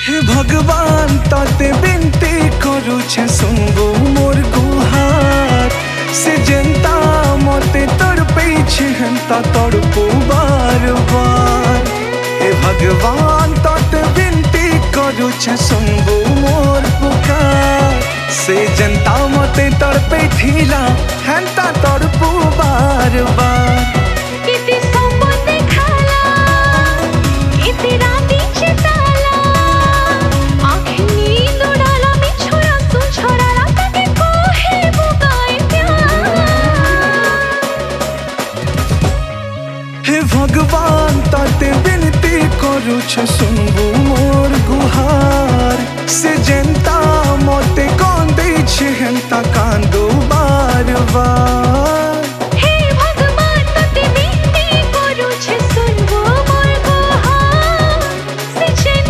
हे भगवान ताते बिनती करू छे सुनबो मोर गुहार से जनता मते तड़पे छे हंता तड़पो बार बार। हे भगवान ताते बिनती करू छे सुनबो मोर पुकार से जनता मते तड़पे ठीला हंता तड़पो बार बार। किती सोपं देखाला, किती रातीचे ताला, आँखें नींद उड़ाला, मी छोरा तू छोराला, ताके कोहे बुगाए प्यार। हे भगवान ताते बिनती करू छे सुनबो मोर गुहार से जनता मते कांदे छे हंता कांदो बार बार।